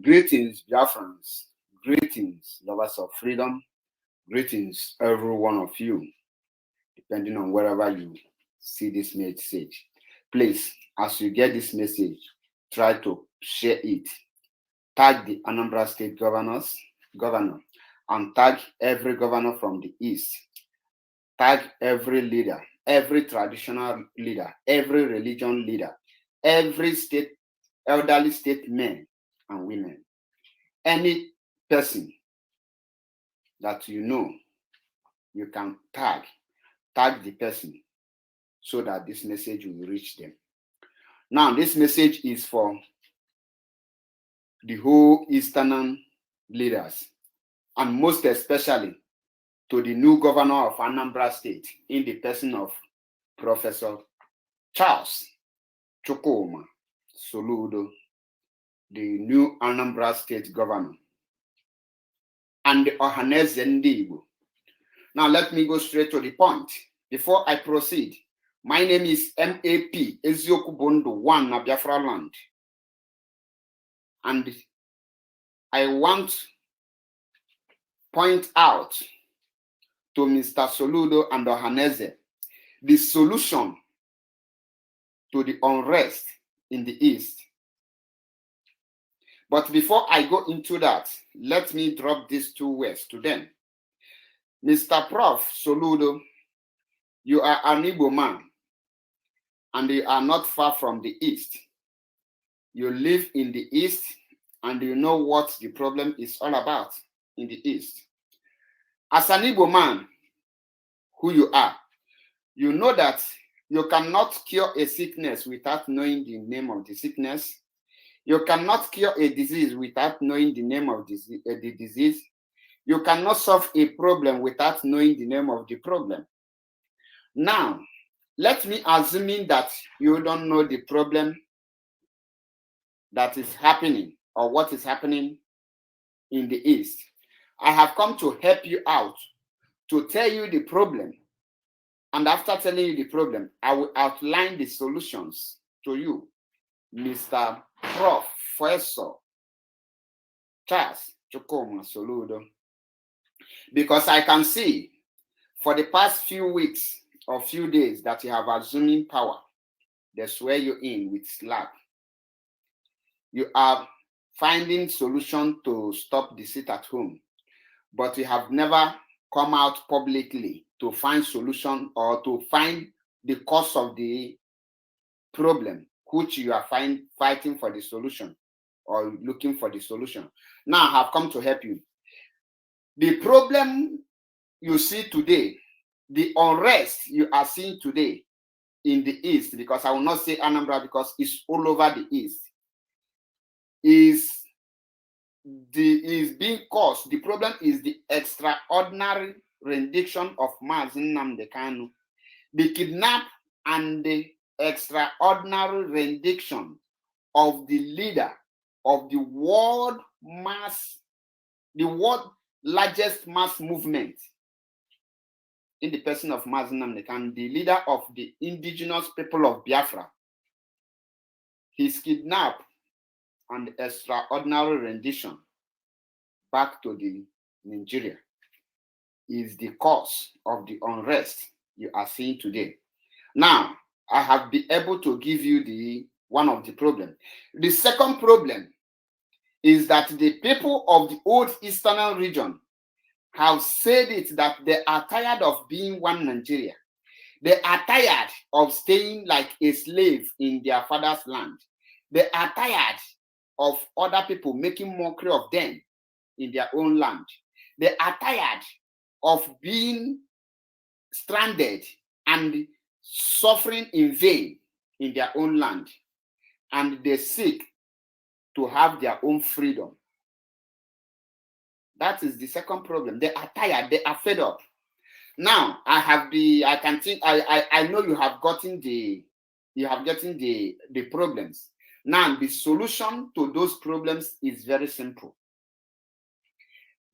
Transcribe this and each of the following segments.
Greetings, Biafrans. Greetings, lovers of freedom. Greetings, every one of you, depending on wherever you see this message. Please, as you get this message, try to share it. Tag the Anambra State governor, and tag every governor from the East. Tag every leader, every traditional leader, every religion leader, every state, elderly state men and women. Any person that you know, you can tag the person so that this message will reach them. Now, this message is for the whole Eastern leaders, and most especially to the new governor of Anambra State in the person of Professor Charles Chukwuma Soludo, the new Anambra State governor, and the Mazi Nnamdi Kanu. Now, let me go straight to the point. Before I proceed, my name is MAP Ezioku Bondo 1 na Biafra land. And I want to point out to Mr. Soludo and Ohaneze the solution to the unrest in the East. But before I go into that, let me drop these two words to them. Mr. Prof. Soludo, you are an Igbo man, and you are not far from the East. You live in the East, and you know what the problem is all about in the East. As an Igbo man, who you are, you know that you cannot cure a sickness without knowing the name of the sickness. You cannot cure a disease without knowing the name of the disease. You cannot solve a problem without knowing the name of the problem. Now, let me assume that you don't know the problem that is happening or what is happening in the East. I have come to help you out, to tell you the problem. And after telling you the problem, I will outline the solutions to you, Mr. Professor Charles Chukwuma Soludo. Because I can see for the past few weeks or few days that you have assuming power, they swear you in with slap. You are finding solution to stop the sit at home, but you have never come out publicly to find solution or to find the cause of the problem, which you are fighting for the solution or looking for the solution. Now I have come to help you. The problem you see today, the unrest you are seeing today in the East, because I will not say Anambra because it's all over the East, is being caused. The problem is the extraordinary rendition of Mazi Nnamdi Kanu, the kidnap and the extraordinary rendition of the leader of the world largest mass movement in the person of Mazi Nnamdi Kanu, the leader of the indigenous people of Biafra. His kidnap and extraordinary rendition back to the Nigeria is the cause of the unrest you are seeing today. Now, I have been able to give you one of the problems. The second problem is that the people of the old Eastern region have said it that they are tired of being one Nigeria. They are tired of staying like a slave in their father's land. They are tired of other people making mockery of them in their own land. They are tired of being stranded and suffering in vain in their own land. And they seek to have their own freedom. That is the second problem. They are tired, they are fed up. Now, I know you have gotten the problems. Now, the solution to those problems is very simple.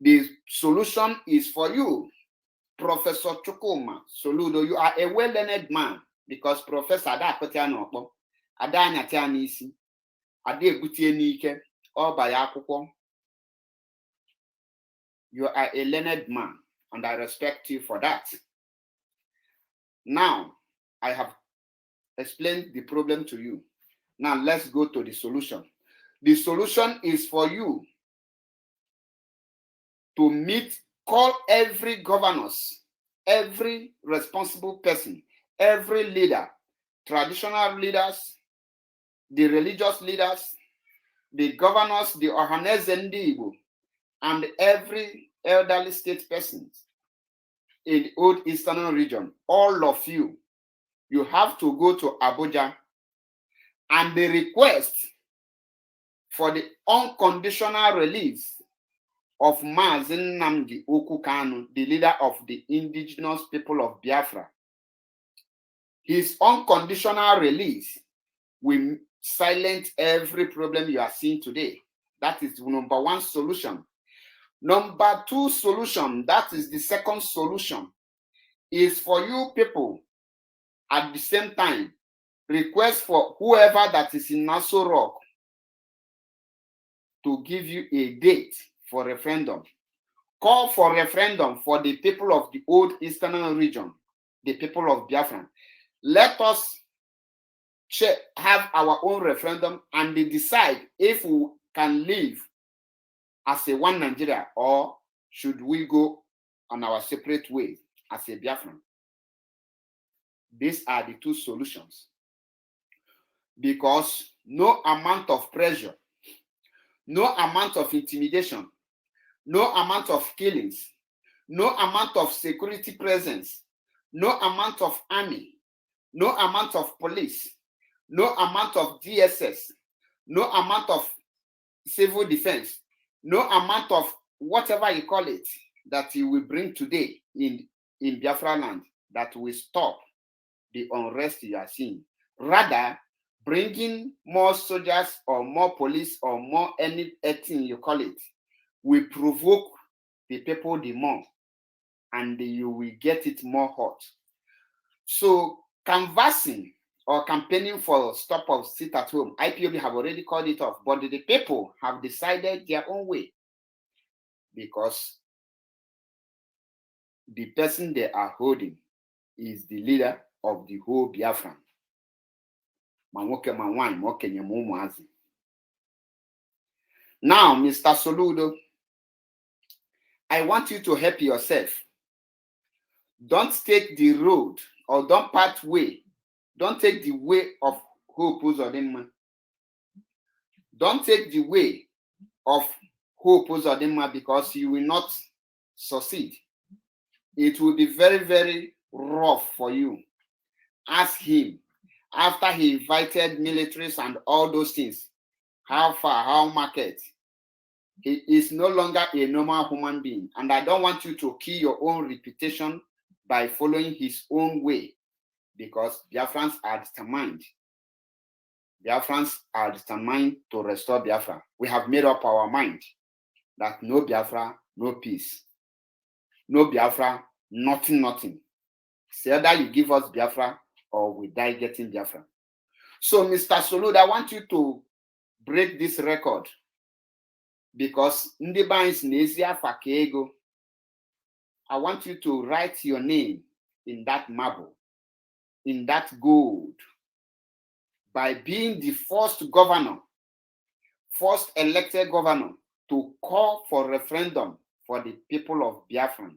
The solution is for you, Professor Chukwuma Soludo. You are a well-learned man because Professor Adakotiano, Adanya Tianisi, Ade Gutienike, all by akwụkwọ. You are a learned man, and I respect you for that. Now, I have explained the problem to you. Now, let's go to the solution. The solution is for you to call every governors, every responsible person, every leader, traditional leaders, the religious leaders, the governors, the Ohaneze Ndi Igbo, and every elderly state person in the Old Eastern region, all of you, you have to go to Abuja and the request for the unconditional release of Mazi Nnamdi Kanu, the leader of the indigenous people of Biafra. His unconditional release will silence every problem you are seeing today. That is number one solution. Number two solution, that is the second solution, is for you people at the same time request for whoever that is in Nassau Rock to give you a date for referendum. Call for referendum for the people of the Old Eastern region, the people of Biafra. Let us have our own referendum and decide if we can live as a one Nigeria or should we go on our separate way as a Biafran. These are the two solutions. Because no amount of pressure, no amount of intimidation, no amount of killings, no amount of security presence, no amount of army, no amount of police, no amount of DSS, no amount of civil defense, no amount of whatever you call it that you will bring today in Biafra land that will stop the unrest you are seeing. Rather, bringing more soldiers or more police or more anything you call it will provoke the people the more, and you will get it more hot. So canvassing or campaigning for stop of sit at home, IPOB have already called it off, but the people have decided their own way because the person they are holding is the leader of the whole Biafran. Now, Mr. Soludo, I want you to help yourself. Don't take the road or don't part way. Don't take the way of Hope Uzodinma. Don't take the way of Hope Uzodinma because you will not succeed. It will be very, very rough for you. Ask him, after he invited militaries and all those things, how far, how market. He is no longer a normal human being. And I don't want you to kill your own reputation by following his own way, because Biafrans are determined. Biafrans are determined to restore Biafra. We have made up our mind that no Biafra, no peace. No Biafra, nothing, nothing. It's either you give us Biafra or we die getting Biafra. So, Mr. Soludo, I want you to break this record because Ndeba is Nezia Fakego. I want you to write your name in that marble, in that gold, by being the first governor, first elected governor to call for referendum for the people of Biafra.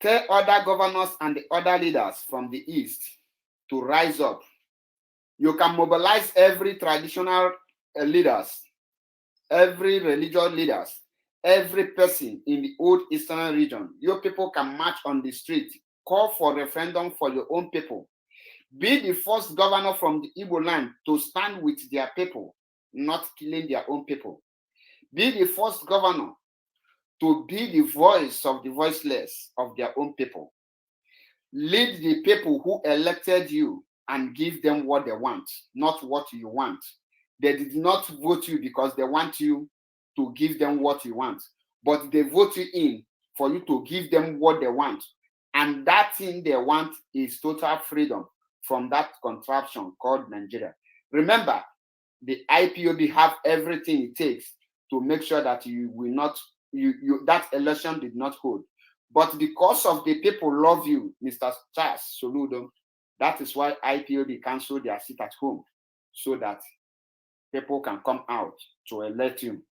Tell other governors and the other leaders from the East to rise up. You can mobilize every traditional leaders, every religious leaders, every person in the Old Eastern region. Your people can march on the street, call for referendum for your own people. Be the first governor from the Igbo land to stand with their people, not killing their own people. Be the first governor to be the voice of the voiceless of their own people. Lead the people who elected you and give them what they want, not what you want. They did not vote you because they want you to give them what you want, but they vote you in for you to give them what they want. And that thing they want is total freedom from that contraption called Nigeria. Remember, the IPOB have everything it takes to make sure that you will not, that election did not hold. But because of the people love you, Mr. Charles Soludo, that is why IPOB canceled their seat at home, so that people can come out to elect you.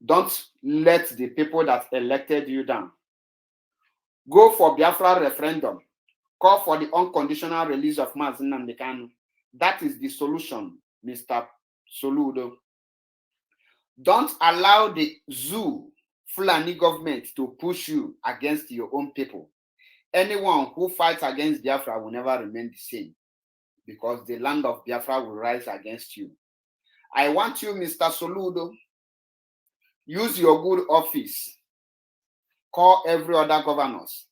Don't let the people that elected you down. Go for Biafra referendum. Call for the unconditional release of Mazi Nnamdi Kanu. That is the solution, Mr. Soludo. Don't allow the zoo Fulani government to push you against your own people. Anyone who fights against Biafra will never remain the same, because the land of Biafra will rise against you. I want you, Mr. Soludo, use your good office. Call every other governors.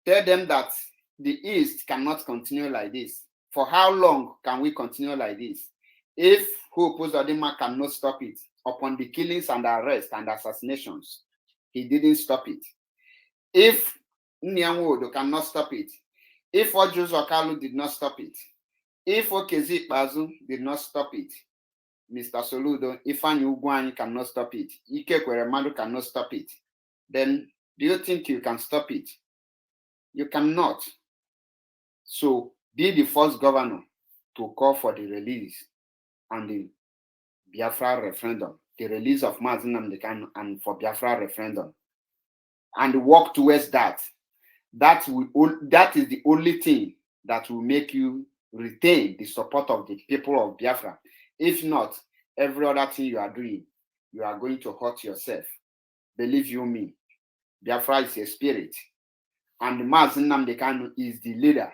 Tell them that the East cannot continue like this. For how long can we continue like this? If Hope Uzodinma cannot stop it, upon the killings and arrests and assassinations, he didn't stop it. If Nyanwodo cannot stop it, if Ojus Okalu did not stop it, if Okezi Bazu did not stop it, Mr. Soludo, if Ugwani cannot stop it, Ike Kweremadu cannot stop it, then do you think you can stop it? You cannot. So be the first governor to call for the release and the Biafra referendum, the release of Mazi Nnamdi Kanu and for Biafra referendum, and work towards that. That is the only thing that will make you retain the support of the people of Biafra. If not, every other thing you are doing, you are going to hurt yourself. Believe you me, Biafra is a spirit, and Mazi Nnamdi Kanu is the leader.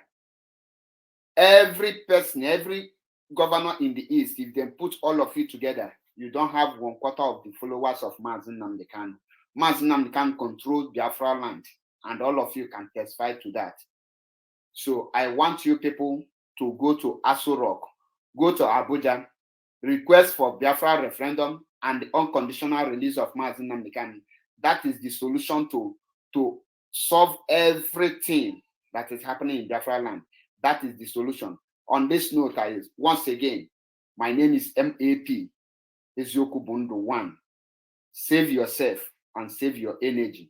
Every person, every governor in the East, if they put all of you together, you don't have 1/4 of the followers of Mazi Nnamdi Kanu. Mazi Nnamdi Kanu controls Biafra land, and all of you can testify to that. So I want you people to go to Aso Rock, go to Abuja, request for Biafra referendum and the unconditional release of Mazi Nnamdi Kanu. That is the solution to solve everything that is happening in Biafra land. That is the solution. On this note, once again, my name is MAP Ezioku Bundu 1. Save yourself and save your energy.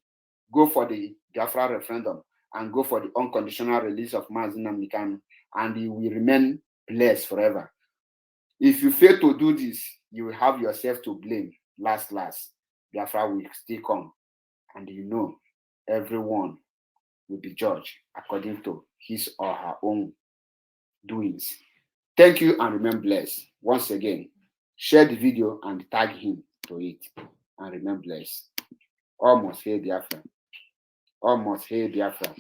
Go for the Biafra referendum and go for the unconditional release of Mazi Nnamdi Kanu, and you will remain blessed forever. If you fail to do this, you will have yourself to blame. Last, Biafra will still come, and you know everyone will be judged according to his or her own doings. Thank you and remain blessed. Once again, share the video and tag him to it, and remain blessed. Almost here, Biafra. Almost here, Biafra.